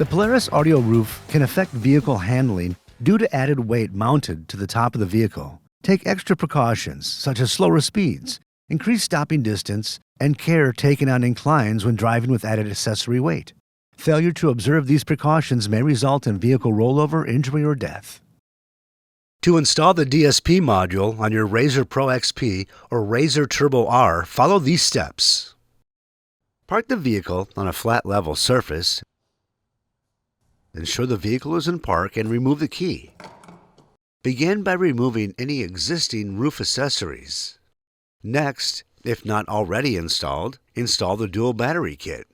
The Polaris audio roof can affect vehicle handling due to added weight mounted to the top of the vehicle. Take extra precautions such as slower speeds, increased stopping distance, and care taken on inclines when driving with added accessory weight. Failure to observe these precautions may result in vehicle rollover, injury, or death. To install the DSP module on your RZR Pro XP or RZR Turbo R, follow these steps. Park the vehicle on a flat level surface. Ensure the vehicle is in park and remove the key. Begin by removing any existing roof accessories. Next, if not already installed, install the dual battery kit.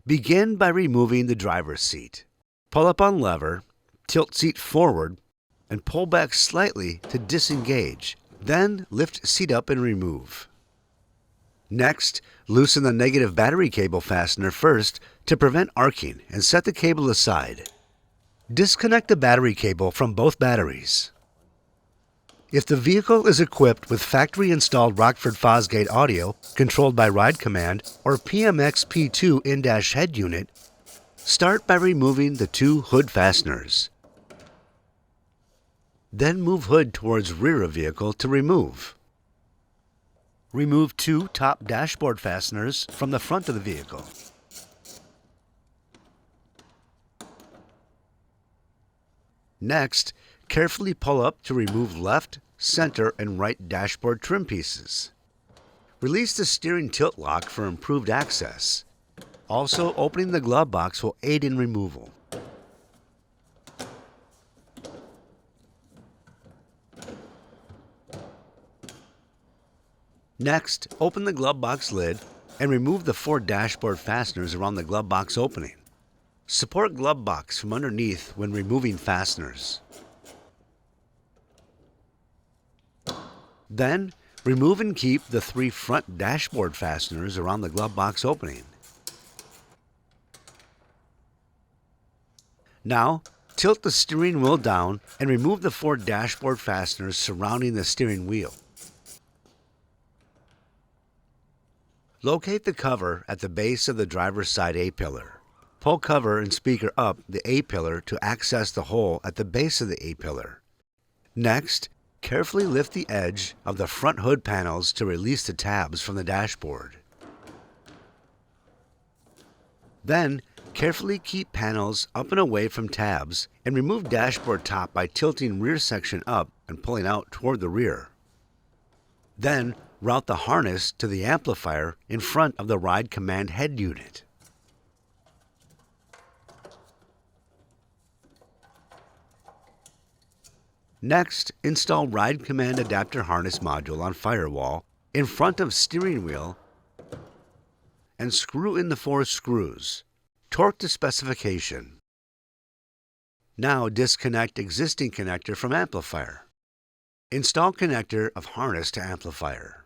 Begin by removing the driver's seat. Pull up on lever, tilt seat forward, and pull back slightly to disengage. Then lift seat up and remove. Next, loosen the negative battery cable fastener first to prevent arcing and set the cable aside. Disconnect the battery cable from both batteries. If the vehicle is equipped with factory-installed Rockford Fosgate audio controlled by Ride Command or PMX P2 in-dash head unit, start by removing the two hood fasteners. Then move hood towards rear of vehicle to remove. Remove two top dashboard fasteners from the front of the vehicle. Next, carefully pull up to remove left, center, and right dashboard trim pieces. Release the steering tilt lock for improved access. Also, opening the glove box will aid in removal. Next, open the glove box lid and remove the 4 dashboard fasteners around the glove box opening. Support glove box from underneath when removing fasteners. Then, remove and keep the 3 front dashboard fasteners around the glove box opening. Now, tilt the steering wheel down and remove the 4 dashboard fasteners surrounding the steering wheel. Locate the cover at the base of the driver's side A-pillar. Pull cover and speaker up the A-pillar to access the hole at the base of the A-pillar. Next, carefully lift the edge of the front hood panels to release the tabs from the dashboard. Then, carefully keep panels up and away from tabs and remove dashboard top by tilting rear section up and pulling out toward the rear. Then, route the harness to the amplifier in front of the Ride Command head unit. Next, install Ride Command adapter harness module on firewall in front of steering wheel and screw in the 4 screws. Torque to specification. Now disconnect existing connector from amplifier. Install connector of harness to amplifier.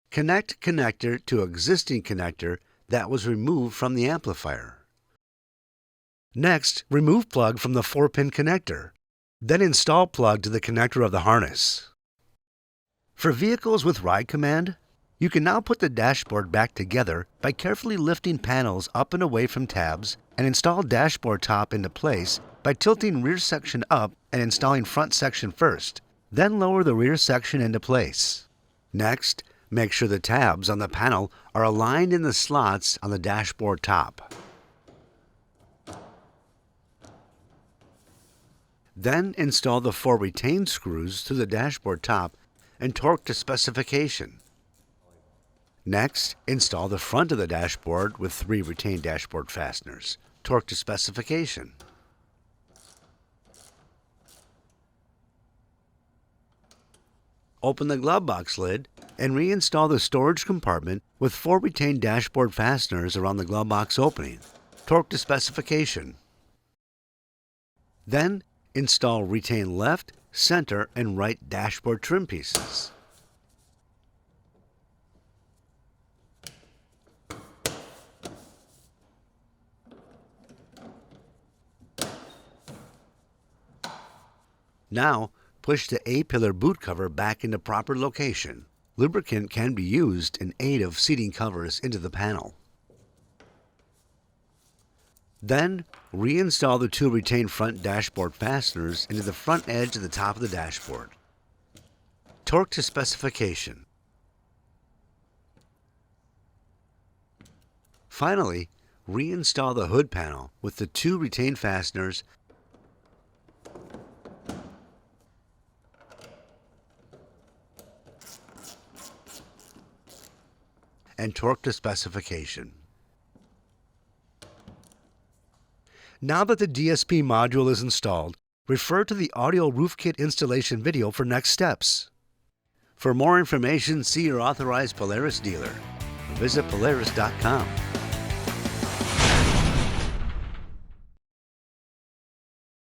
Connect connector to existing connector that was removed from the amplifier. Next, remove plug from the 4-pin connector. Then install plug to the connector of the harness. For vehicles with Ride Command, you can now put the dashboard back together by carefully lifting panels up and away from tabs and install dashboard top into place by tilting rear section up and installing front section first. Then lower the rear section into place. Next, make sure the tabs on the panel are aligned in the slots on the dashboard top. Then install the 4 retained screws through the dashboard top and torque to specification. Next, install the front of the dashboard with 3 retained dashboard fasteners. Torque to specification. Open the glove box lid and reinstall the storage compartment with 4 retained dashboard fasteners around the glove box opening. Torque to specification. Then, install retain left, center, and right dashboard trim pieces. Now, push the A-pillar boot cover back into proper location. Lubricant can be used in aid of seating covers into the panel. Then, reinstall the 2 retained front dashboard fasteners into the front edge of the top of the dashboard. Torque to specification. Finally, reinstall the hood panel with the 2 retained fasteners and torque to specification. Now that the DSP module is installed, refer to the audio roof kit installation video for next steps. For more information, see your authorized Polaris dealer or visit Polaris.com.